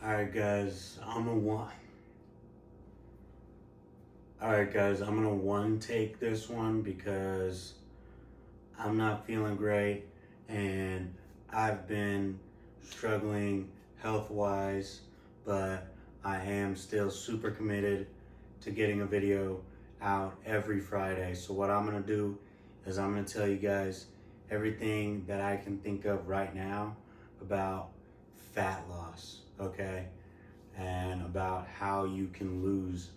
Alright guys, I'm gonna one take this one because I'm not feeling great and I've been struggling health wise, but I am still super committed to getting a video out every Friday. So what I'm gonna do is I'm gonna tell you guys everything that I can think of right now about fat loss, okay? And about how you can lose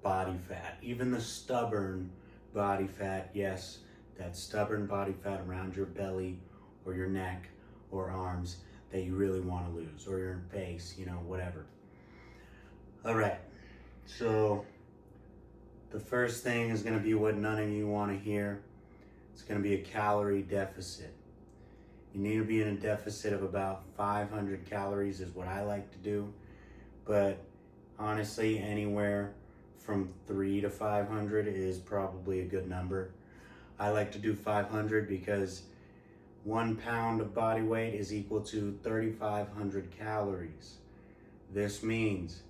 body fat, even the stubborn body fat. Yes, that stubborn body fat around your belly or your neck or arms that you really want to lose, or your face, whatever. All right, so the first thing is going to be what none of you want to hear. It's going to be a calorie deficit. You need to be in a deficit of about 500 calories is what I like to do, but honestly, anywhere from 3 to 500 is probably a good number. I like to do 500 because 1 pound of body weight is equal to 3,500 calories. This means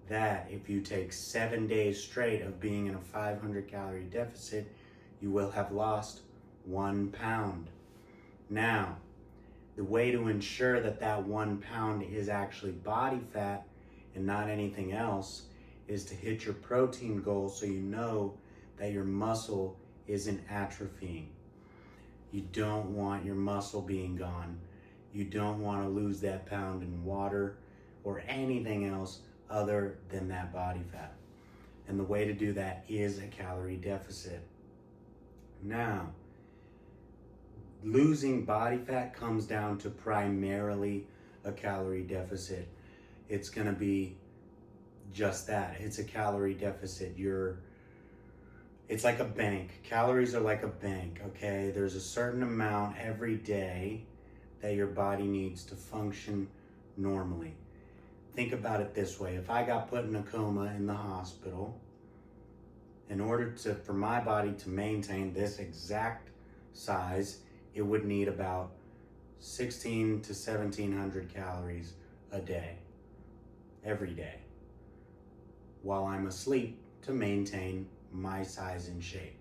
that if you take 7 days straight of being in a 500 calorie deficit, you will have lost 1 pound. Now, the way to ensure that that 1 pound is actually body fat and not anything else is to hit your protein goal so you know that your muscle isn't atrophying. You don't want your muscle being gone. You don't want to lose that pound in water or anything else other than that body fat. And the way to do that is a calorie deficit. Now, losing body fat comes down to primarily a calorie deficit. It's going to be just that. It's a calorie deficit. It's like a bank. Calories are like a bank, okay? There's a certain amount every day that your body needs to function normally. Think about it this way. If I got put in a coma in the hospital, in order for my body to maintain this exact size, it would need about 16 to 1700 calories a day, every day, while I'm asleep to maintain my size and shape.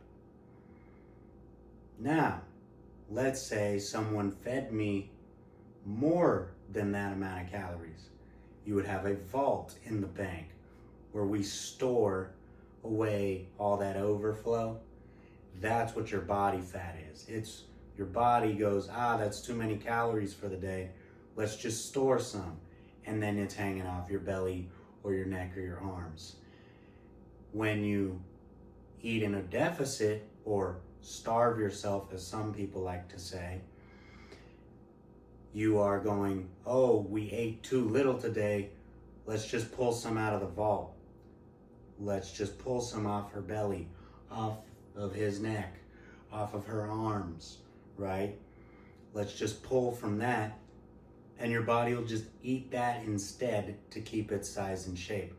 Now, let's say someone fed me more than that amount of calories. You would have a vault in the bank where we store away all that overflow. That's what your body fat is. It's your body goes, that's too many calories for the day. Let's just store some. And then it's hanging off your belly or your neck or your arms. When you eat in a deficit or starve yourself, as some people like to say, you are going, we ate too little today. Let's just pull some out of the vault. Let's just pull some off her belly, off of his neck, off of her arms, right? Let's just pull from that, and your body will just eat that instead to keep its size and shape.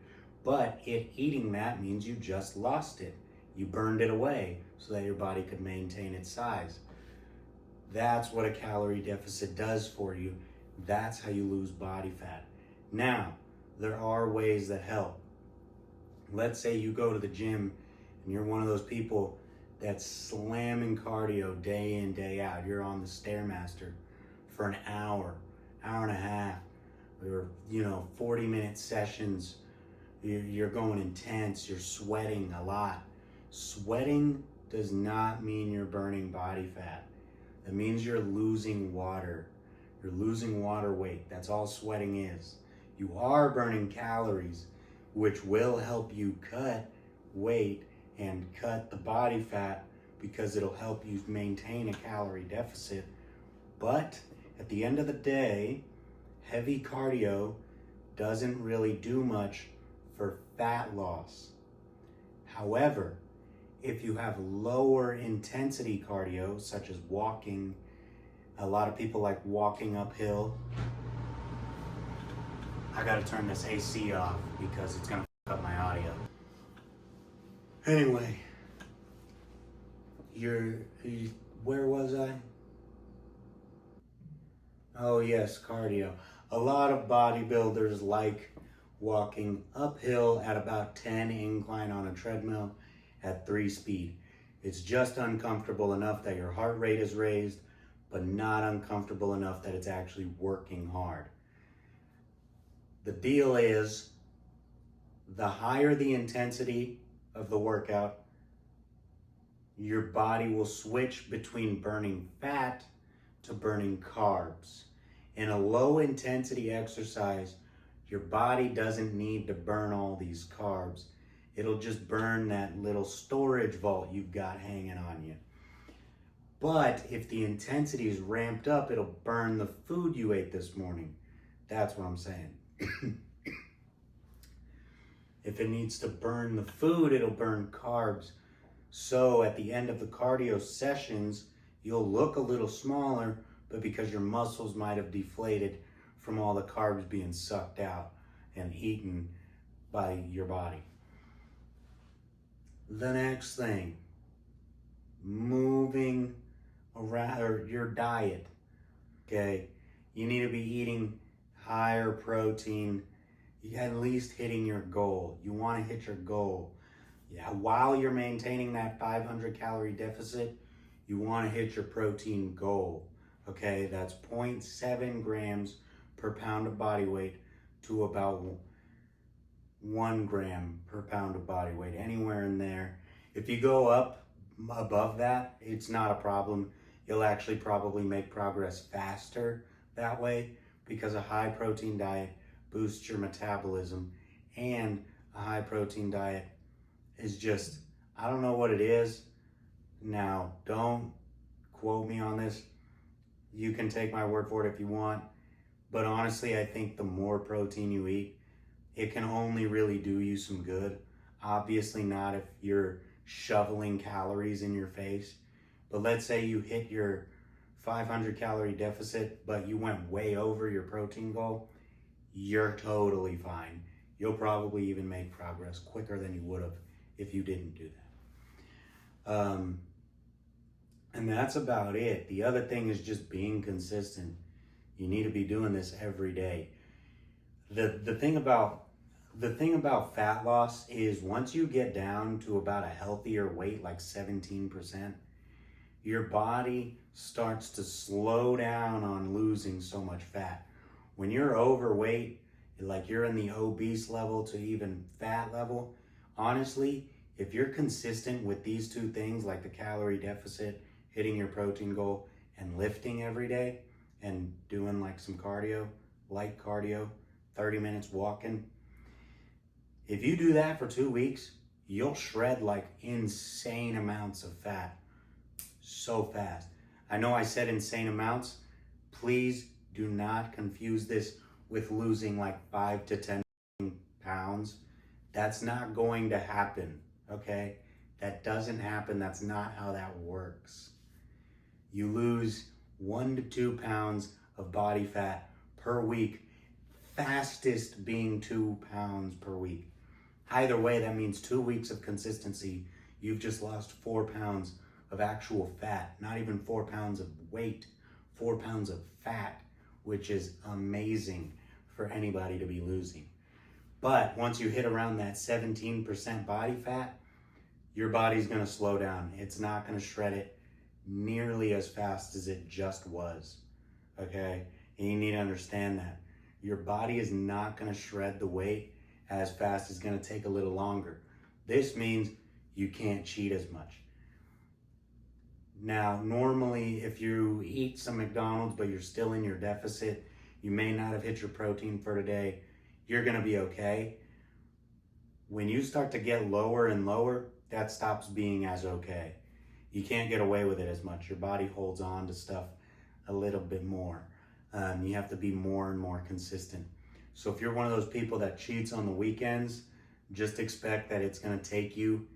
But eating that means you just lost it. You burned it away so that your body could maintain its size. That's what a calorie deficit does for you. That's how you lose body fat. Now, there are ways that help. Let's say you go to the gym and you're one of those people that's slamming cardio day in, day out. You're on the Stairmaster for an hour, hour and a half, or 40-minute sessions. You're going intense, you're sweating a lot. Sweating does not mean you're burning body fat. That means you're losing water. You're losing water weight. That's all sweating is. You are burning calories, which will help you cut weight and cut the body fat because it'll help you maintain a calorie deficit. But at the end of the day, heavy cardio doesn't really do much for fat loss. However, if you have lower intensity cardio, such as walking, a lot of people like walking uphill. I gotta turn this AC off because it's gonna fuck up my audio. Anyway, where was I? Oh yes, cardio. A lot of bodybuilders like walking uphill at about 10 incline on a treadmill at 3 speed. It's just uncomfortable enough that your heart rate is raised, but not uncomfortable enough that it's actually working hard. The deal is, the higher the intensity of the workout, your body will switch between burning fat to burning carbs. In a low intensity exercise, your body doesn't need to burn all these carbs. It'll just burn that little storage vault you've got hanging on you. But if the intensity is ramped up, it'll burn the food you ate this morning. That's what I'm saying. If it needs to burn the food, it'll burn carbs. So at the end of the cardio sessions, you'll look a little smaller, but because your muscles might have deflated from all the carbs being sucked out and eaten by your body. The next thing, moving around, or your diet, okay? You need to be eating higher protein, at least hitting your goal. You want to hit your goal. Yeah, while you're maintaining that 500 calorie deficit, you want to hit your protein goal. Okay, that's 0.7 grams per pound of body weight to about 1 gram per pound of body weight, anywhere in there. If you go up above that, it's not a problem. You'll actually probably make progress faster that way, because a high protein diet boosts your metabolism, and a high protein diet is just, I don't know what it is. Now, don't quote me on this. You can take my word for it if you want. But honestly, I think the more protein you eat, it can only really do you some good. Obviously not if you're shoveling calories in your face. But let's say you hit your 500 calorie deficit, but you went way over your protein goal, you're totally fine. You'll probably even make progress quicker than you would have if you didn't do that. And that's about it. The other thing is just being consistent. You need to be doing this every day. The thing about fat loss is, once you get down to about a healthier weight, like 17%, your body starts to slow down on losing so much fat. When you're overweight, like you're in the obese level to even fat level, honestly, if you're consistent with these two things, like the calorie deficit, hitting your protein goal, and lifting every day, and doing like some cardio, light cardio, 30 minutes walking, if you do that for 2 weeks, you'll shred like insane amounts of fat so fast. I know I said insane amounts. Please do not confuse this with losing like 5 to 10 pounds. That's not going to happen, okay? That doesn't happen. That's not how that works. You lose 1 to 2 pounds of body fat per week, fastest being 2 pounds per week. Either way, that means 2 weeks of consistency. You've just lost 4 pounds of actual fat, not even 4 pounds of weight, 4 pounds of fat, which is amazing for anybody to be losing. But once you hit around that 17% body fat, your body's gonna slow down. It's not gonna shred it nearly as fast as it just was, okay? And you need to understand that. Your body is not gonna shred the weight as fast. It's gonna take a little longer. This means you can't cheat as much. Now, normally, if you eat some McDonald's, but you're still in your deficit, you may not have hit your protein for today, you're gonna be okay. When you start to get lower and lower, that stops being as okay. You can't get away with it as much. Your body holds on to stuff a little bit more. You have to be more and more consistent. So if you're one of those people that cheats on the weekends, just expect that it's gonna take you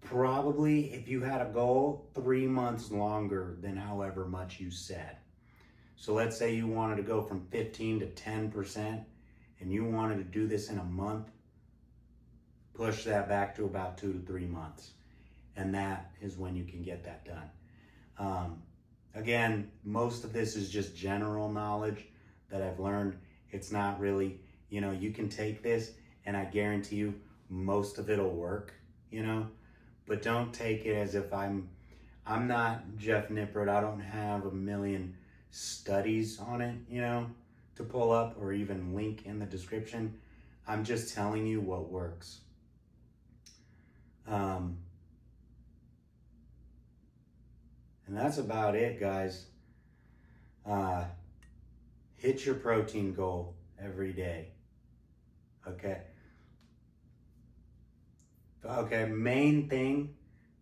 probably, if you had a goal, 3 months longer than however much you said. So let's say you wanted to go from 15 to 10% and you wanted to do this in a month, push that back to about 2 to 3 months. And that is when you can get that done. Again, most of this is just general knowledge that I've learned. It's not really, you can take this and I guarantee you most of it'll work, but don't take it as if I'm not Jeff Nippert. I don't have a million studies on it, to pull up or even link in the description. I'm just telling you what works. And that's about it, guys. Hit your protein goal every day. Okay. Okay, main thing,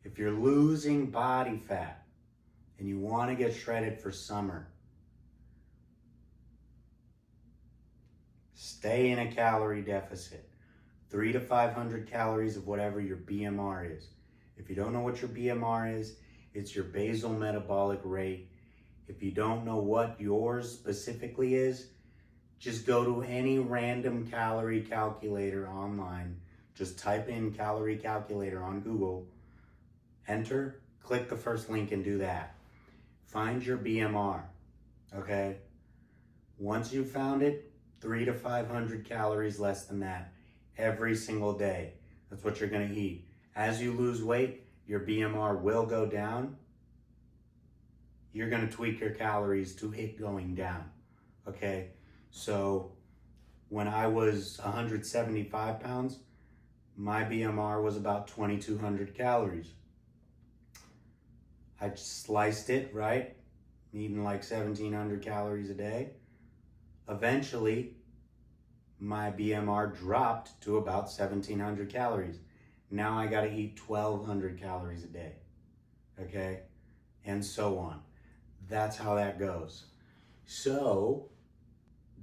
if you're losing body fat and you want to get shredded for summer, stay in a calorie deficit. 300 to 500 calories of whatever your BMR is. If you don't know what your BMR is, it's your basal metabolic rate. If you don't know what yours specifically is, just go to any random calorie calculator online. Just type in calorie calculator on Google, enter, click the first link and do that. Find your BMR, okay? Once you've found it, 300 to 500 calories less than that every single day. That's what you're gonna eat. As you lose weight, your BMR will go down. You're gonna tweak your calories to it going down, okay? So when I was 175 pounds, my BMR was about 2,200 calories. I sliced it, right? Eating like 1,700 calories a day. Eventually, my BMR dropped to about 1,700 calories. Now I gotta eat 1,200 calories a day, okay? And so on. That's how that goes. So,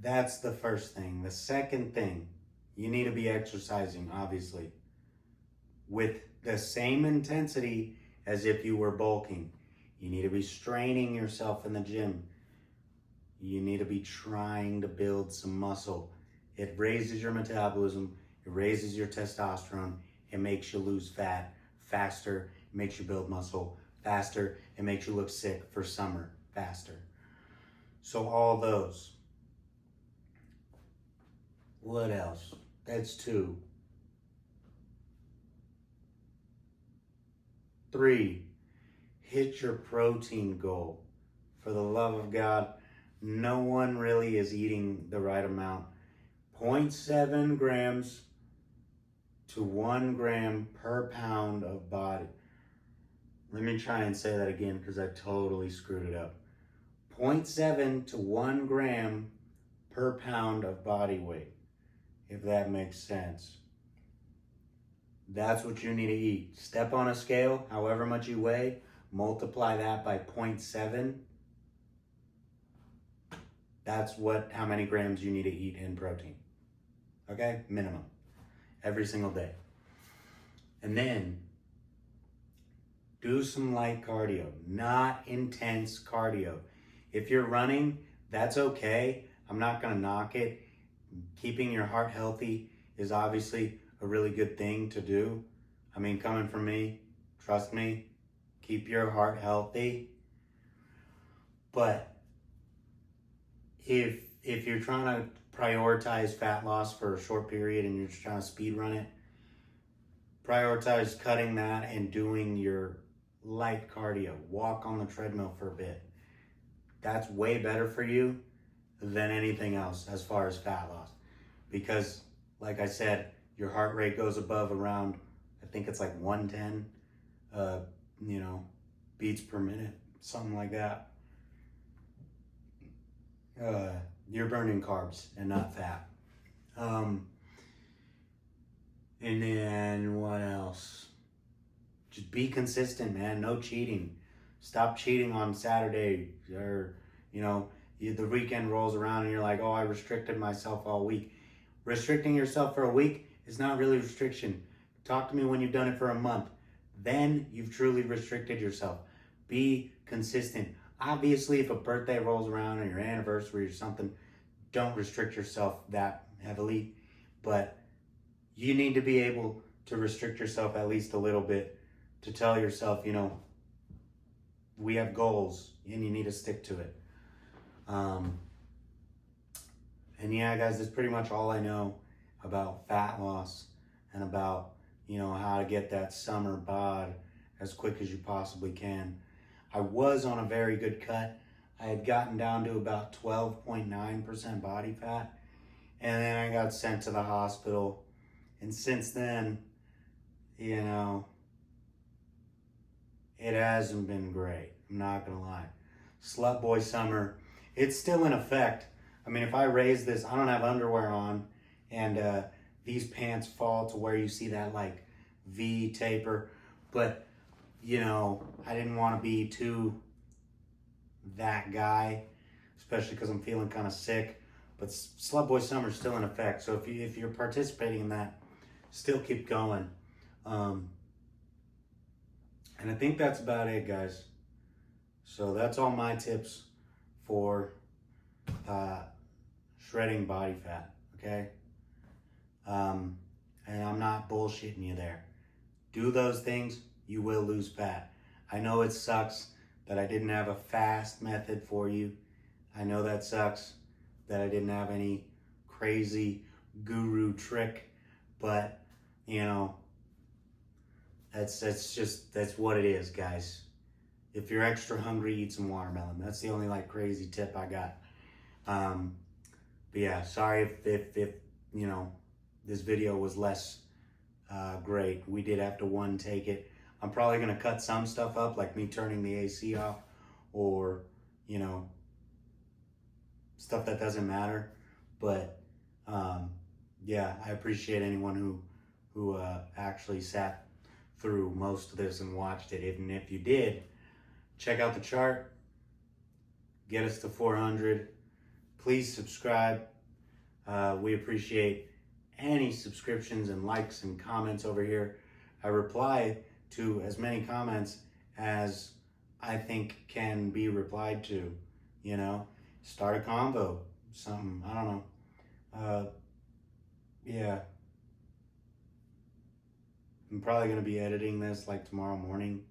that's the first thing. The second thing, you need to be exercising, obviously, with the same intensity as if you were bulking. You need to be straining yourself in the gym. You need to be trying to build some muscle. It raises your metabolism, it raises your testosterone, it makes you lose fat faster, it makes you build muscle faster, it makes you look sick for summer faster. So all those. What else? That's 2. 3, hit your protein goal. For the love of God, no one really is eating the right amount. 0.7 grams to 1 gram per pound of body. Let me try and say that again because I totally screwed it up. 0.7 to 1 gram per pound of body weight, if that makes sense. That's what you need to eat. Step on a scale, however much you weigh, multiply that by 0.7. That's how many grams you need to eat in protein. Okay? Minimum. Every single day. And then, do some light cardio. Not intense cardio. If you're running, that's okay. I'm not gonna knock it. Keeping your heart healthy is obviously a really good thing to do. I mean, coming from me, trust me, keep your heart healthy. But if you're trying to prioritize fat loss for a short period and you're just trying to speed run it, prioritize cutting that and doing your light cardio. Walk on the treadmill for a bit. That's way better for you than anything else as far as fat loss. Because, like I said, your heart rate goes above around, I think it's like 110, beats per minute, something like that. You're burning carbs and not fat. And then what else? Just be consistent, man. No cheating. Stop cheating on Saturday or, the weekend rolls around and you're like, oh, I restricted myself all week. Restricting yourself for a week is not really restriction. Talk to me when you've done it for a month. Then you've truly restricted yourself. Be consistent. Obviously, if a birthday rolls around or your anniversary or something, don't restrict yourself that heavily. But you need to be able to restrict yourself at least a little bit to tell yourself, we have goals and you need to stick to it. And yeah, guys, that's pretty much all I know about fat loss and about, how to get that summer bod as quick as you possibly can. I was on a very good cut. I had gotten down to about 12.9% body fat, and then I got sent to the hospital. And since then, it hasn't been great. I'm not gonna lie. Slut Boy Summer, it's still in effect. I mean, if I raise this, I don't have underwear on, and these pants fall to where you see that like V taper, but I didn't want to be too that guy, especially because I'm feeling kind of sick. But Slut Boy Summer is still in effect, so if you're participating in that, still keep going. And I think that's about it, guys. So that's all my tips for shredding body fat, okay? And I'm not bullshitting you there. Do those things, you will lose fat. I know it sucks that I didn't have a fast method for you. I know that sucks that I didn't have any crazy guru trick, but that's what it is, guys. If you're extra hungry, eat some watermelon. That's the only crazy tip I got. But yeah, sorry if this video was less great. We did have to one take it. I'm probably gonna cut some stuff up, like me turning the AC off, or stuff that doesn't matter. But yeah, I appreciate anyone who actually sat through most of this and watched it. Even if you did, check out the chart. Get us to 400. Please subscribe. We appreciate any subscriptions and likes and comments over here. I reply to as many comments as I think can be replied to. Start a convo, something, I don't know. Yeah. I'm probably going to be editing this tomorrow morning.